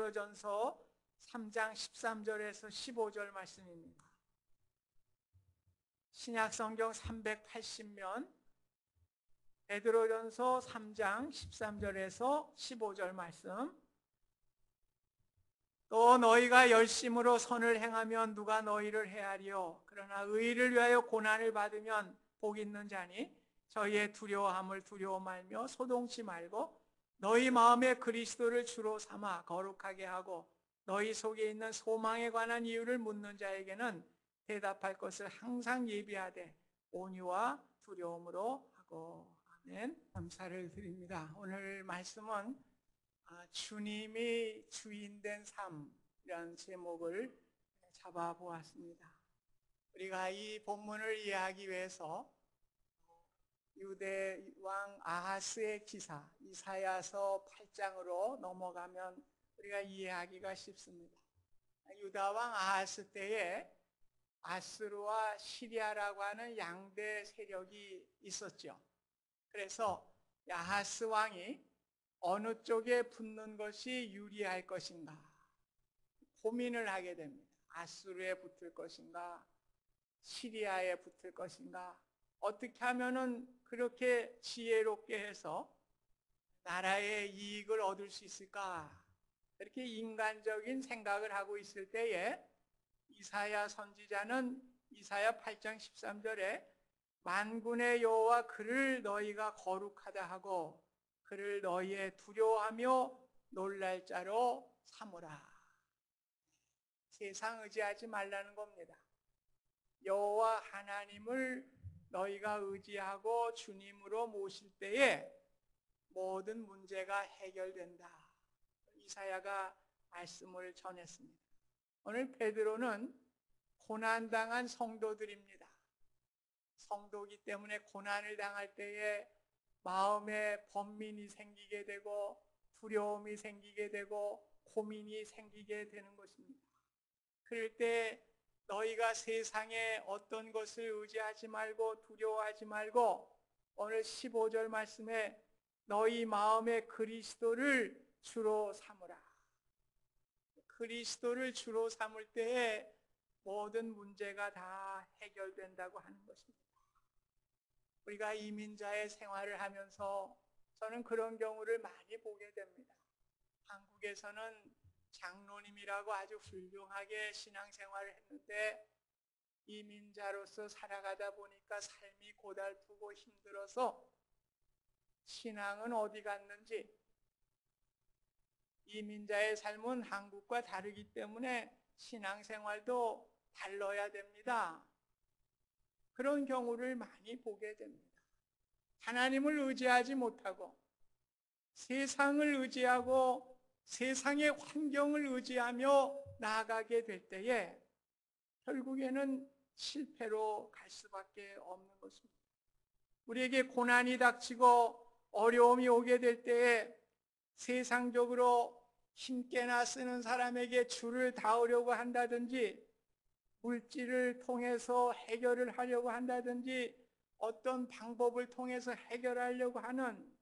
베드로전서 3장 13절에서 15절 말씀입니다. 신약성경 380면 베드로전서 3장 13절에서 15절 말씀. 또 너희가 열심으로 선을 행하면 누가 너희를 해하리요. 그러나 의를 위하여 고난을 받으면 복 있는 자니 저희의 두려워함을 두려워 말며 소동치 말고 너희 마음에 그리스도를 주로 삼아 거룩하게 하고 너희 속에 있는 소망에 관한 이유를 묻는 자에게는 대답할 것을 항상 예비하되 온유와 두려움으로 하고. 아멘. 감사를 드립니다. 오늘 말씀은 주님이 주인된 삶이라는 제목을 잡아보았습니다. 우리가 이 본문을 이해하기 위해서 유대 왕 아하스의 기사 이사야서 8장으로 넘어가면 우리가 이해하기가 쉽습니다. 유다 왕 아하스 때에 아스루와 시리아라고 하는 양대 세력이 있었죠. 그래서 아하스 왕이 어느 쪽에 붙는 것이 유리할 것인가 고민을 하게 됩니다. 아스루에 붙을 것인가 시리아에 붙을 것인가, 어떻게 하면은 그렇게 지혜롭게 해서 나라의 이익을 얻을 수 있을까, 이렇게 인간적인 생각을 하고 있을 때에 이사야 선지자는 이사야 8장 13절에 만군의 여호와 그를 너희가 거룩하다 하고 그를 너희의 두려워하며 놀랄 자로 삼으라. 세상 의지하지 말라는 겁니다. 여호와 하나님을 너희가 의지하고 주님으로 모실 때에 모든 문제가 해결된다. 이사야가 말씀을 전했습니다. 오늘 베드로는 고난당한 성도들입니다. 성도이기 때문에 고난을 당할 때에 마음에 번민이 생기게 되고 두려움이 생기게 되고 고민이 생기게 되는 것입니다. 그럴 때 너희가 세상에 어떤 것을 의지하지 말고 두려워하지 말고 오늘 15절 말씀에 너희 마음에 그리스도를 주로 삼으라. 그리스도를 주로 삼을 때에 모든 문제가 다 해결된다고 하는 것입니다. 우리가 이민자의 생활을 하면서 저는 그런 경우를 많이 보게 됩니다. 한국에서는 장로님이라고 아주 훌륭하게 신앙생활을 했는데 이민자로서 살아가다 보니까 삶이 고달프고 힘들어서 신앙은 어디 갔는지, 이민자의 삶은 한국과 다르기 때문에 신앙생활도 달라야 됩니다. 그런 경우를 많이 보게 됩니다. 하나님을 의지하지 못하고 세상을 의지하고 세상의 환경을 의지하며 나아가게 될 때에 결국에는 실패로 갈 수밖에 없는 것입니다. 우리에게 고난이 닥치고 어려움이 오게 될 때에 세상적으로 힘께나 쓰는 사람에게 줄을 닿으려고 한다든지 물질을 통해서 해결을 하려고 한다든지 어떤 방법을 통해서 해결하려고 하는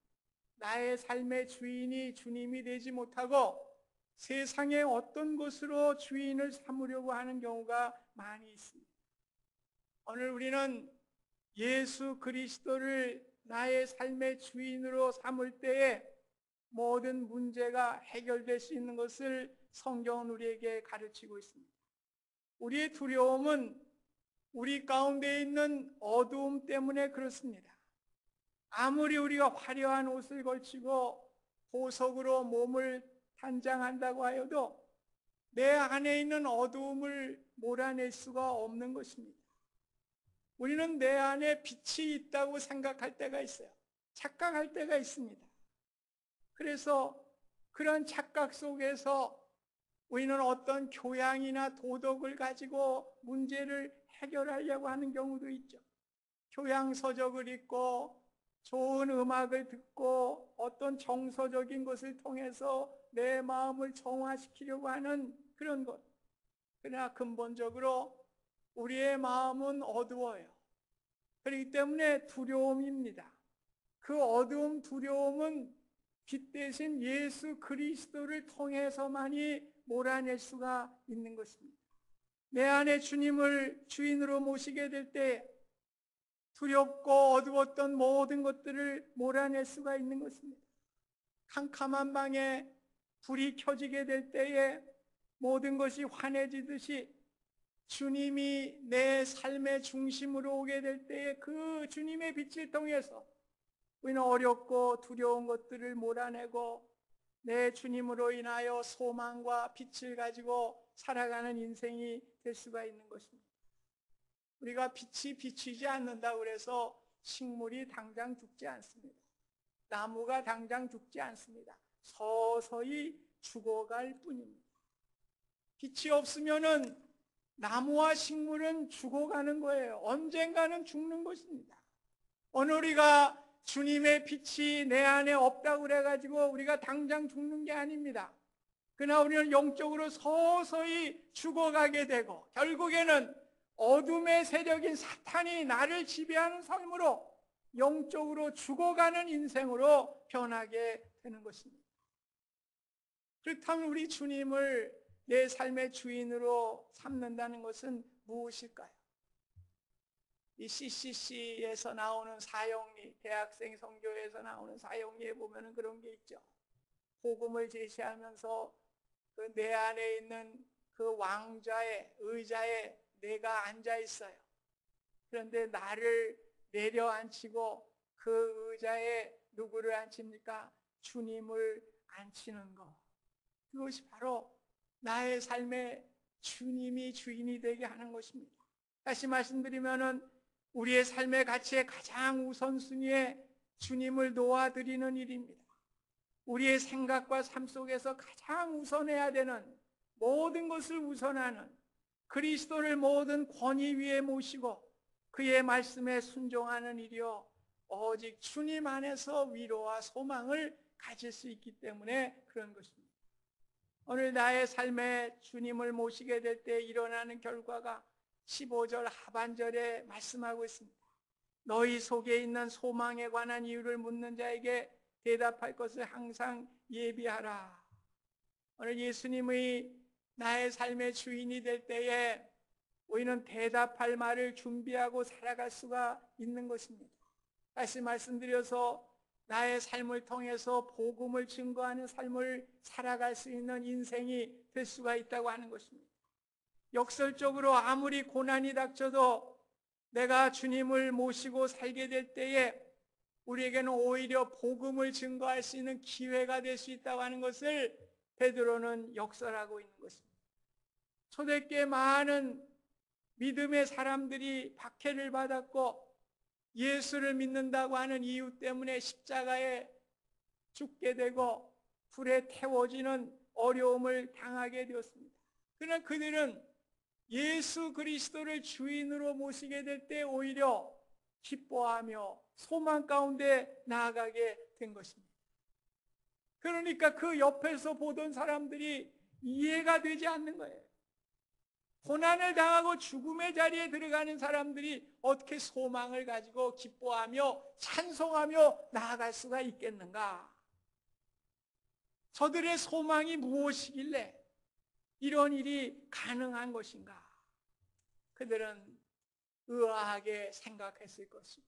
나의 삶의 주인이 주님이 되지 못하고 세상의 어떤 것으로 주인을 삼으려고 하는 경우가 많이 있습니다. 오늘 우리는 예수 그리스도를 나의 삶의 주인으로 삼을 때에 모든 문제가 해결될 수 있는 것을 성경은 우리에게 가르치고 있습니다. 우리의 두려움은 우리 가운데 있는 어두움 때문에 그렇습니다. 아무리 우리가 화려한 옷을 걸치고 보석으로 몸을 단장한다고 하여도 내 안에 있는 어두움을 몰아낼 수가 없는 것입니다. 우리는 내 안에 빛이 있다고 생각할 때가 있어요. 착각할 때가 있습니다. 그래서 그런 착각 속에서 우리는 어떤 교양이나 도덕을 가지고 문제를 해결하려고 하는 경우도 있죠. 교양서적을 읽고 좋은 음악을 듣고 어떤 정서적인 것을 통해서 내 마음을 정화시키려고 하는 그런 것. 그러나 근본적으로 우리의 마음은 어두워요. 그렇기 때문에 두려움입니다. 그 어두움, 두려움은 빛 대신 예수 그리스도를 통해서만이 몰아낼 수가 있는 것입니다. 내 안에 주님을 주인으로 모시게 될 때 두렵고 어두웠던 모든 것들을 몰아낼 수가 있는 것입니다. 캄캄한 방에 불이 켜지게 될 때에 모든 것이 환해지듯이 주님이 내 삶의 중심으로 오게 될 때에 그 주님의 빛을 통해서 우리는 어렵고 두려운 것들을 몰아내고 내 주님으로 인하여 소망과 빛을 가지고 살아가는 인생이 될 수가 있는 것입니다. 우리가 빛이 비치지 않는다고 그래서 식물이 당장 죽지 않습니다. 나무가 당장 죽지 않습니다. 서서히 죽어갈 뿐입니다. 빛이 없으면은 나무와 식물은 죽어가는 거예요. 언젠가는 죽는 것입니다. 오늘 우리가 주님의 빛이 내 안에 없다고 그래가지고 우리가 당장 죽는 게 아닙니다. 그러나 우리는 영적으로 서서히 죽어가게 되고 결국에는 어둠의 세력인 사탄이 나를 지배하는 삶으로 영적으로 죽어가는 인생으로 변하게 되는 것입니다. 그렇다면 우리 주님을 내 삶의 주인으로 삼는다는 것은 무엇일까요? 이 CCC에서 나오는 사형리, 대학생 선교에서 나오는 사형리에 보면 그런 게 있죠. 복음을 제시하면서 그 내 안에 있는 그 왕좌의 의자에 내가 앉아 있어요. 그런데 나를 내려앉히고 그 의자에 누구를 앉힙니까? 주님을 앉히는 것. 그것이 바로 나의 삶에 주님이 주인이 되게 하는 것입니다. 다시 말씀드리면은 우리의 삶의 가치의 가장 우선순위에 주님을 놓아드리는 일입니다. 우리의 생각과 삶 속에서 가장 우선해야 되는 모든 것을 우선하는 그리스도를 모든 권위 위에 모시고 그의 말씀에 순종하는 일이요 오직 주님 안에서 위로와 소망을 가질 수 있기 때문에 그런 것입니다. 오늘 나의 삶에 주님을 모시게 될 때 일어나는 결과가 15절 하반절에 말씀하고 있습니다. 너희 속에 있는 소망에 관한 이유를 묻는 자에게 대답할 것을 항상 예비하라. 오늘 예수님의 나의 삶의 주인이 될 때에 우리는 대답할 말을 준비하고 살아갈 수가 있는 것입니다. 다시 말씀드려서 나의 삶을 통해서 복음을 증거하는 삶을 살아갈 수 있는 인생이 될 수가 있다고 하는 것입니다. 역설적으로 아무리 고난이 닥쳐도 내가 주님을 모시고 살게 될 때에 우리에게는 오히려 복음을 증거할 수 있는 기회가 될 수 있다고 하는 것을 베드로는 역설하고 있는 것입니다. 초대교회 많은 믿음의 사람들이 박해를 받았고 예수를 믿는다고 하는 이유 때문에 십자가에 죽게 되고 불에 태워지는 어려움을 당하게 되었습니다. 그러나 그들은 예수 그리스도를 주인으로 모시게 될 때 오히려 기뻐하며 소망 가운데 나아가게 된 것입니다. 그러니까 그 옆에서 보던 사람들이 이해가 되지 않는 거예요. 고난을 당하고 죽음의 자리에 들어가는 사람들이 어떻게 소망을 가지고 기뻐하며 찬송하며 나아갈 수가 있겠는가? 저들의 소망이 무엇이길래 이런 일이 가능한 것인가? 그들은 의아하게 생각했을 것이고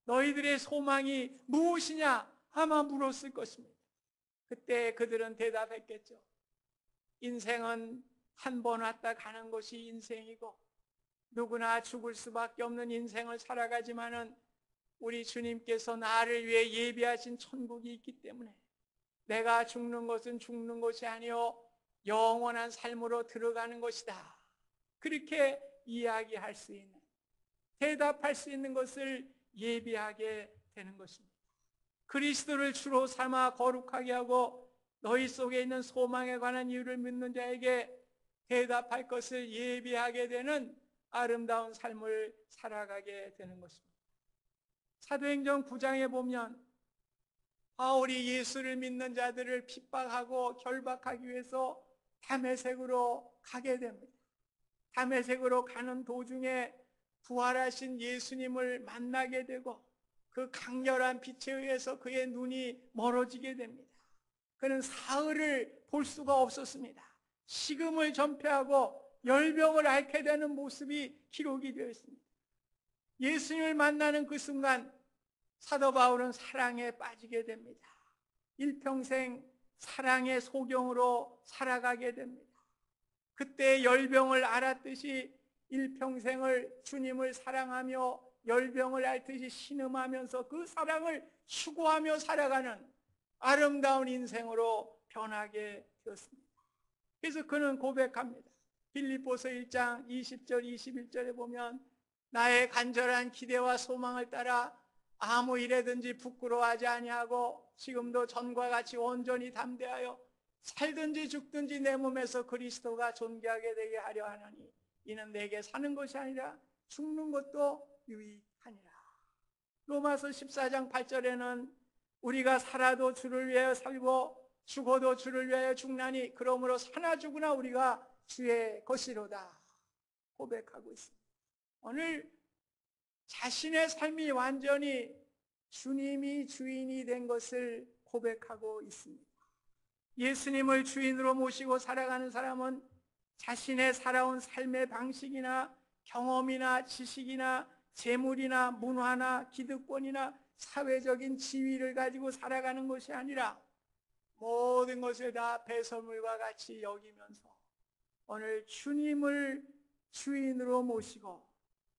너희들의 소망이 무엇이냐? 아마 물었을 것입니다. 그때 그들은 대답했겠죠. 인생은 한 번 왔다 가는 것이 인생이고 누구나 죽을 수밖에 없는 인생을 살아가지만은 우리 주님께서 나를 위해 예비하신 천국이 있기 때문에 내가 죽는 것은 죽는 것이 아니요 영원한 삶으로 들어가는 것이다. 그렇게 이야기할 수 있는, 대답할 수 있는 것을 예비하게 되는 것입니다. 그리스도를 주로 삼아 거룩하게 하고 너희 속에 있는 소망에 관한 이유를 묻는 자에게 대답할 것을 예비하게 되는 아름다운 삶을 살아가게 되는 것입니다. 사도행전 9장에 보면 바울이 예수를 믿는 자들을 핍박하고 결박하기 위해서 다메섹으로 가게 됩니다. 다메섹으로 가는 도중에 부활하신 예수님을 만나게 되고 그 강렬한 빛에 의해서 그의 눈이 멀어지게 됩니다. 그는 사흘을 볼 수가 없었습니다. 식음을 전폐하고 열병을 앓게 되는 모습이 기록이 되어 있습니다. 예수님을 만나는 그 순간 사도 바울은 사랑에 빠지게 됩니다. 일평생 사랑의 소경으로 살아가게 됩니다. 그때 열병을 앓았듯이 일평생을 주님을 사랑하며 열병을 앓듯이 신음하면서 그 사랑을 추구하며 살아가는 아름다운 인생으로 변하게 되었습니다. 그래서 그는 고백합니다. 빌립보서 1장 20절 21절에 보면 나의 간절한 기대와 소망을 따라 아무 일에든지 부끄러워하지 아니하고 지금도 전과 같이 온전히 담대하여 살든지 죽든지 내 몸에서 그리스도가 존귀하게 되게 하려 하나니 이는 내게 사는 것이 아니라 죽는 것도 유익하니라. 로마서 14장 8절에는 우리가 살아도 주를 위하여 살고 죽어도 주를 위하여 죽나니 그러므로 사나 죽으나 우리가 주의 것이로다 고백하고 있습니다. 오늘 자신의 삶이 완전히 주님이 주인이 된 것을 고백하고 있습니다. 예수님을 주인으로 모시고 살아가는 사람은 자신의 살아온 삶의 방식이나 경험이나 지식이나 재물이나 문화나 기득권이나 사회적인 지위를 가지고 살아가는 것이 아니라 모든 것을 다 배설물과 같이 여기면서 오늘 주님을 주인으로 모시고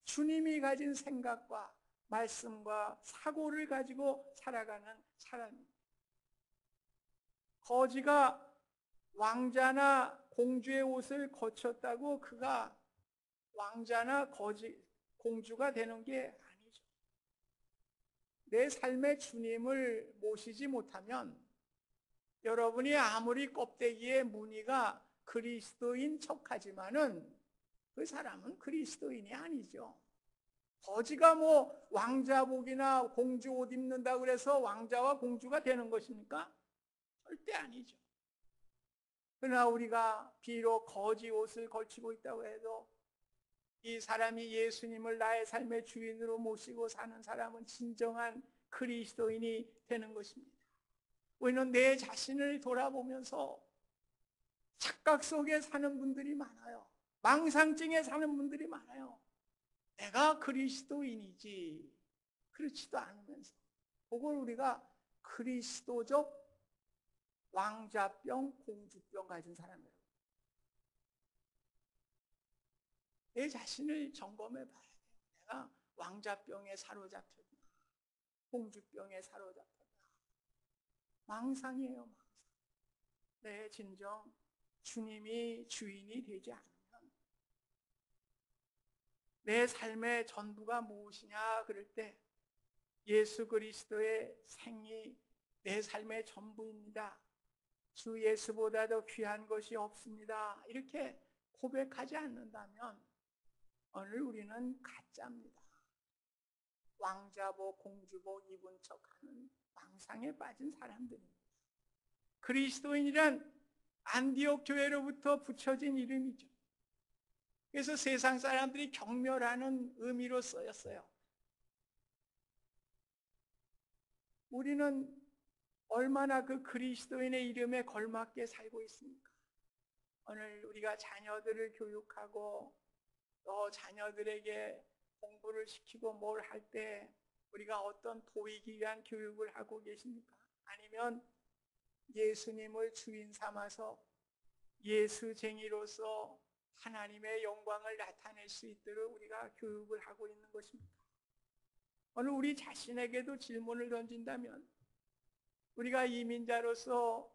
주님이 가진 생각과 말씀과 사고를 가지고 살아가는 사람입니다. 거지가 왕자나 공주의 옷을 거쳤다고 그가 왕자나 공주가 되는 게 아니죠. 내 삶의 주님을 모시지 못하면 여러분이 아무리 껍데기의 무늬가 그리스도인 척하지만은 그 사람은 그리스도인이 아니죠. 거지가 뭐 왕자복이나 공주 옷 입는다고 그래서 왕자와 공주가 되는 것입니까? 절대 아니죠. 그러나 우리가 비록 거지 옷을 걸치고 있다고 해도 이 사람이 예수님을 나의 삶의 주인으로 모시고 사는 사람은 진정한 그리스도인이 되는 것입니다. 우리는 내 자신을 돌아보면서 착각 속에 사는 분들이 많아요. 망상증에 사는 분들이 많아요. 내가 그리스도인이지 그렇지도 않으면서 그걸 우리가 그리스도적 왕자병, 공주병 가진 사람이라고. 내 자신을 점검해 봐야 돼요. 내가 왕자병에 사로잡혔나 공주병에 사로잡혔나. 망상이에요. 망상. 내 진정 주님이 주인이 되지 않으면 내 삶의 전부가 무엇이냐 그럴 때 예수 그리스도의 생이 내 삶의 전부입니다. 주 예수보다 더 귀한 것이 없습니다. 이렇게 고백하지 않는다면 오늘 우리는 가짜입니다. 왕자복, 공주복 입은 척하는 망상에 빠진 사람들입니다. 그리스도인이란 안디옥 교회로부터 붙여진 이름이죠. 그래서 세상 사람들이 경멸하는 의미로 쓰였어요. 우리는 얼마나 그 그리스도인의 이름에 걸맞게 살고 있습니까? 오늘 우리가 자녀들을 교육하고 또 자녀들에게 공부를 시키고 뭘 할 때 우리가 어떤 도이기 위한 교육을 하고 계십니까? 아니면 예수님을 주인 삼아서 예수쟁이로서 하나님의 영광을 나타낼 수 있도록 우리가 교육을 하고 있는 것입니까? 오늘 우리 자신에게도 질문을 던진다면 우리가 이민자로서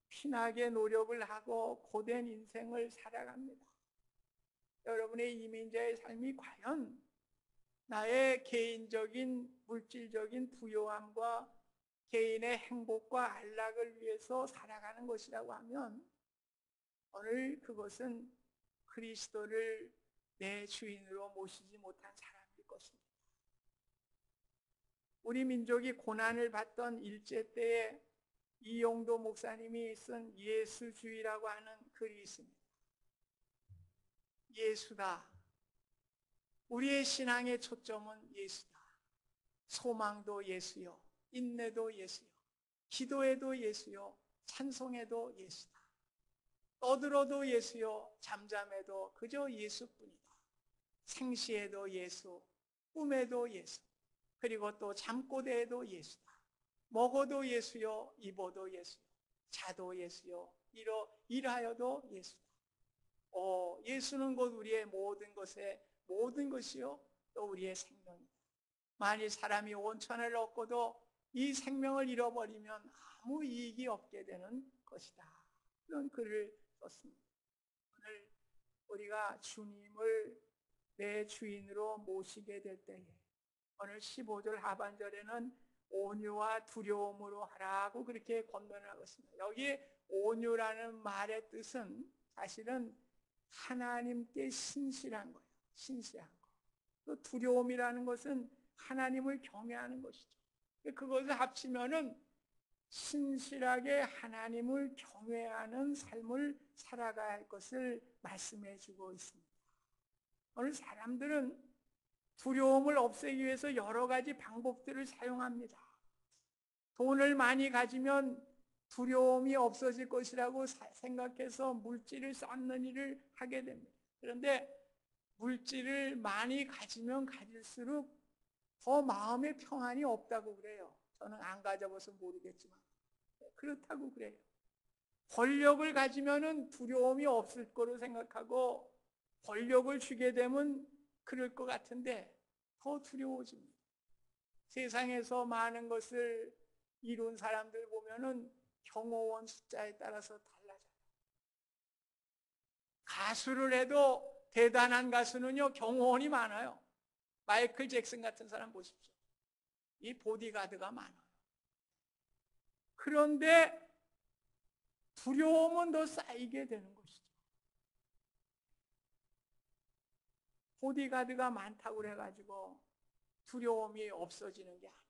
피나게 노력을 하고 고된 인생을 살아갑니다. 여러분의 이민자의 삶이 과연 나의 개인적인 물질적인 부요함과 개인의 행복과 안락을 위해서 살아가는 것이라고 하면 오늘 그것은 그리스도를 내 주인으로 모시지 못한 사람일 것입니다. 우리 민족이 고난을 받던 일제 때에 이용도 목사님이 쓴 예수주의라고 하는 글이 있습니다. 예수다. 우리의 신앙의 초점은 예수다. 소망도 예수요, 인내도 예수요, 기도에도 예수요, 찬송에도 예수다. 떠들어도 예수요, 잠잠해도 그저 예수뿐이다. 생시에도 예수, 꿈에도 예수, 그리고 또 잠꼬대에도 예수다. 먹어도 예수요, 입어도 예수요, 자도 예수요, 일하여도 예수다. 예수는 곧 우리의 모든 것에 모든 것이요, 또 우리의 생명이다. 만일 사람이 온천을 얻고도 이 생명을 잃어버리면 아무 이익이 없게 되는 것이다. 그런 글을 썼습니다. 오늘 우리가 주님을 내 주인으로 모시게 될 때에 오늘 15절 하반절에는 온유와 두려움으로 하라고 그렇게 권면을 하고 있습니다. 여기 온유라는 말의 뜻은 사실은 하나님께 신실한 거예요. 신실한 거. 또 두려움이라는 것은 하나님을 경외하는 것이죠. 그것을 합치면은 신실하게 하나님을 경외하는 삶을 살아가야 할 것을 말씀해 주고 있습니다. 오늘 사람들은 두려움을 없애기 위해서 여러 가지 방법들을 사용합니다. 돈을 많이 가지면 두려움이 없어질 것이라고 생각해서 물질을 쌓는 일을 하게 됩니다. 그런데 물질을 많이 가지면 가질수록 더 마음의 평안이 없다고 그래요. 저는 안 가져봐서 모르겠지만 그렇다고 그래요. 권력을 가지면 두려움이 없을 거로 생각하고 권력을 주게 되면 그럴 것 같은데 더 두려워집니다. 세상에서 많은 것을 이룬 사람들 보면은 경호원 숫자에 따라서 달라져요. 가수를 해도 대단한 가수는요, 경호원이 많아요. 마이클 잭슨 같은 사람 보십시오. 이 보디가드가 많아요. 그런데 두려움은 더 쌓이게 되는 것이죠. 보디가드가 많다고 그래가지고 두려움이 없어지는 게 아니에요.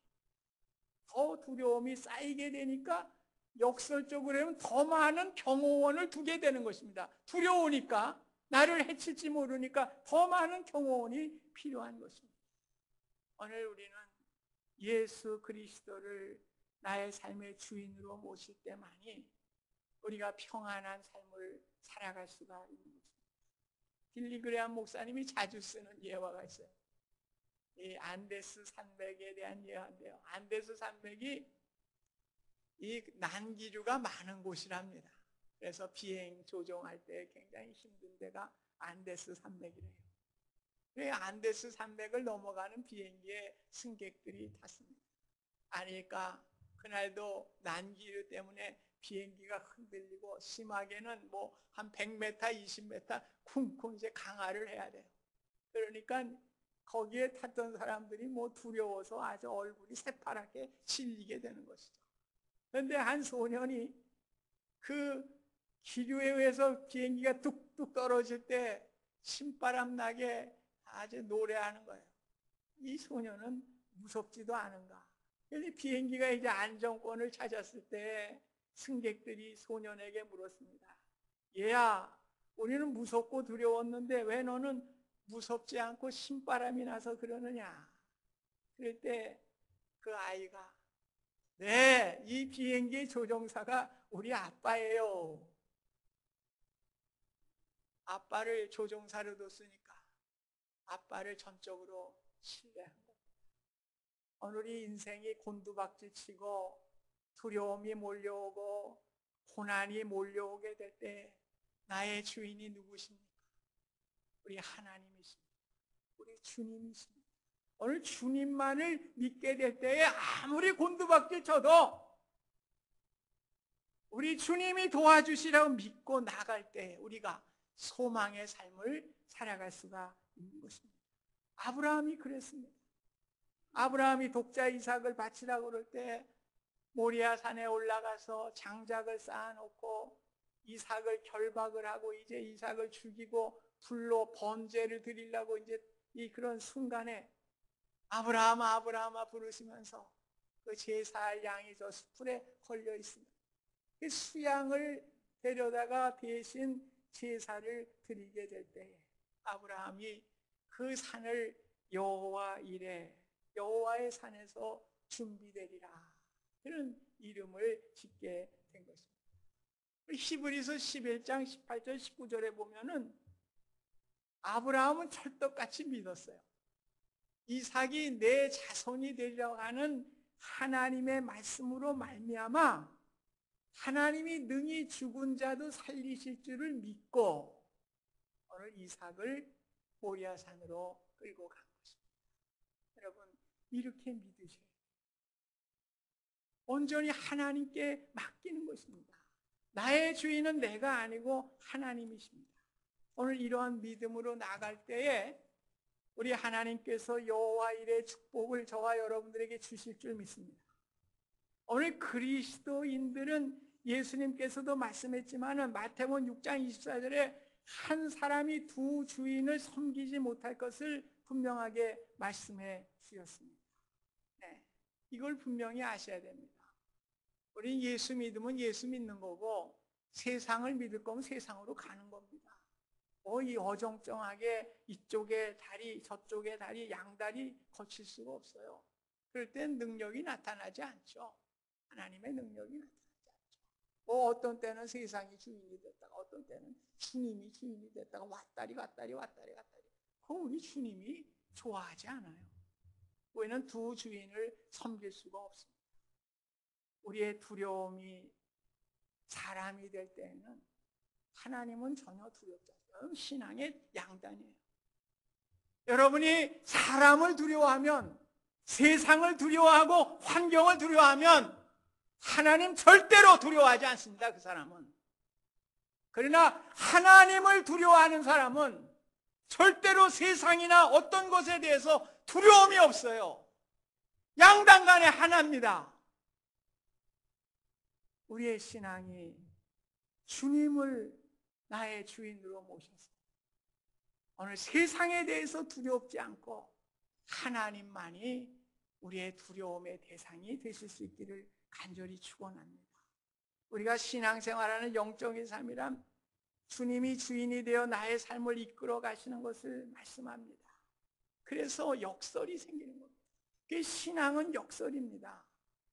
더 두려움이 쌓이게 되니까 역설적으로 하면 더 많은 경호원을 두게 되는 것입니다. 두려우니까, 나를 해칠지 모르니까 더 많은 경호원이 필요한 것입니다. 오늘 우리는 예수 그리스도를 나의 삶의 주인으로 모실 때만이 우리가 평안한 삶을 살아갈 수가 있는 것입니다. 빌리 그레함 목사님이 자주 쓰는 예화가 있어요. 이 안데스 산맥에 대한 예화인데요. 안데스 산맥이 이 난기류가 많은 곳이랍니다. 그래서 비행 조종할 때 굉장히 힘든 데가 안데스 산맥이래요. 그 안데스 산맥을 넘어가는 비행기에 승객들이 탔습니다. 아니까 그날도 난기류 때문에 비행기가 흔들리고 심하게는 뭐 한 100m, 20m 쿵쿵 이제 강하를 해야 돼요. 그러니까 거기에 탔던 사람들이 뭐 두려워서 아주 얼굴이 새파랗게 질리게 되는 것이죠. 그런데 한 소년이 그 기류에 의해서 비행기가 뚝뚝 떨어질 때 신바람 나게 아주 노래하는 거예요. 이 소년은 무섭지도 않은가. 그런데 비행기가 이제 안정권을 찾았을 때 승객들이 소년에게 물었습니다. 얘야, 우리는 무섭고 두려웠는데 왜 너는 무섭지 않고 신바람이 나서 그러느냐. 그럴 때 그 아이가 네, 이 비행기 조종사가 우리 아빠예요. 아빠를 조종사로 뒀으니까 아빠를 전적으로 신뢰한 겁니다. 오늘 이 인생이 곤두박질 치고 두려움이 몰려오고 고난이 몰려오게 될 때 나의 주인이 누구십니까? 우리 하나님이십니다. 우리 주님이십니다. 오늘 주님만을 믿게 될 때에 아무리 곤두박질 쳐도 우리 주님이 도와주시라고 믿고 나갈 때 우리가 소망의 삶을 살아갈 수가 있는 것입니다. 아브라함이 그랬습니다. 아브라함이 독자 이삭을 바치라고 그럴 때 모리아 산에 올라가서 장작을 쌓아놓고 이삭을 결박을 하고 이제 이삭을 죽이고 불로 번제를 드리려고 이제 이 그런 순간에 아브라함아 아브라함아 부르시면서 그 제사할 양이 저 숯불에 걸려 있습니다. 그 수양을 데려다가 대신 제사를 드리게 될 때에 아브라함이 그 산을 여호와 이레 여호와의 산에서 준비되리라. 그런 이름을 짓게 된 것입니다. 히브리서 11장 18절 19절에 보면은 아브라함은 철떡같이 믿었어요. 이삭이 내 자손이 되리라고 하는 하나님의 말씀으로 말미암아 하나님이 능히 죽은 자도 살리실 줄을 믿고 오늘 이삭을 모리아산으로 끌고 간 것입니다. 여러분, 이렇게 믿으셔야 돼요. 온전히 하나님께 맡기는 것입니다. 나의 주인은 내가 아니고 하나님이십니다. 오늘 이러한 믿음으로 나갈 때에 우리 하나님께서 여호와 일의 축복을 저와 여러분들에게 주실 줄 믿습니다. 오늘 그리스도인들은 예수님께서도 말씀했지만 마태복음 6장 24절에 한 사람이 두 주인을 섬기지 못할 것을 분명하게 말씀해 주셨습니다. 네, 이걸 분명히 아셔야 됩니다. 우리 예수 믿으면 예수 믿는 거고 세상을 믿을 거면 세상으로 가는 겁니다. 이 어정쩡하게 이쪽에 다리 저쪽에 다리 양다리 거칠 수가 없어요. 그럴 땐 능력이 나타나지 않죠. 하나님의 능력이 나타나지 않죠. 어떤 때는 세상이 주인이 됐다가 어떤 때는 주님이 주인이 됐다가 왔다리 갔다리 왔다리 갔다리. 그거 우리 주님이 좋아하지 않아요. 우리는 두 주인을 섬길 수가 없습니다. 우리의 두려움이 사람이 될 때에는 하나님은 전혀 두렵지 않아요. 신앙의 양단이에요. 여러분이 사람을 두려워하면, 세상을 두려워하고 환경을 두려워하면 하나님 절대로 두려워하지 않습니다. 그 사람은. 그러나 하나님을 두려워하는 사람은 절대로 세상이나 어떤 것에 대해서 두려움이 없어요. 양단간에 하나입니다. 우리의 신앙이 주님을 나의 주인으로 모셔서 오늘 세상에 대해서 두렵지 않고 하나님만이 우리의 두려움의 대상이 되실 수 있기를 간절히 축원합니다. 우리가 신앙생활하는 영적인 삶이란 주님이 주인이 되어 나의 삶을 이끌어 가시는 것을 말씀합니다. 그래서 역설이 생기는 겁니다. 그게 신앙은 역설입니다.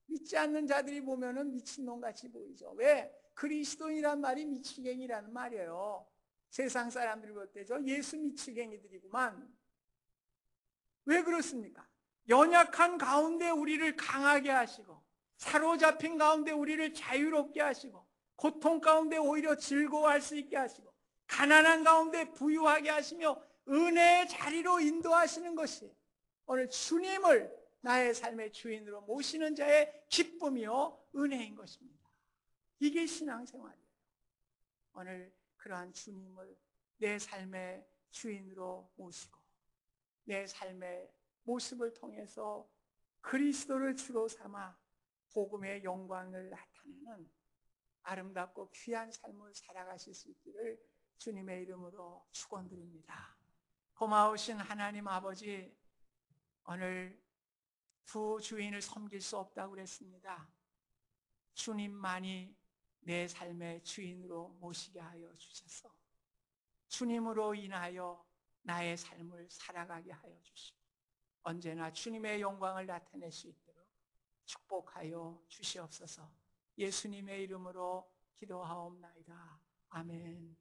믿지 않는 자들이 보면은 미친놈같이 보이죠. 왜? 그리스도인이란 말이 미치갱이라는 말이에요. 세상 사람들이 볼 때죠. 예수 미치갱이들이구만. 왜 그렇습니까? 연약한 가운데 우리를 강하게 하시고 사로잡힌 가운데 우리를 자유롭게 하시고 고통 가운데 오히려 즐거워할 수 있게 하시고 가난한 가운데 부유하게 하시며 은혜의 자리로 인도하시는 것이 오늘 주님을 나의 삶의 주인으로 모시는 자의 기쁨이요 은혜인 것입니다. 이게 신앙생활이에요. 오늘 그러한 주님을 내 삶의 주인으로 모시고 내 삶의 모습을 통해서 그리스도를 주로 삼아 복음의 영광을 나타내는 아름답고 귀한 삶을 살아가실 수 있기를 주님의 이름으로 축원드립니다. 고마우신 하나님 아버지, 오늘 두 주인을 섬길 수 없다고 그랬습니다. 주님만이 내 삶의 주인으로 모시게 하여 주셔서 주님으로 인하여 나의 삶을 살아가게 하여 주시고 언제나 주님의 영광을 나타낼 수 있도록 축복하여 주시옵소서. 예수님의 이름으로 기도하옵나이다. 아멘.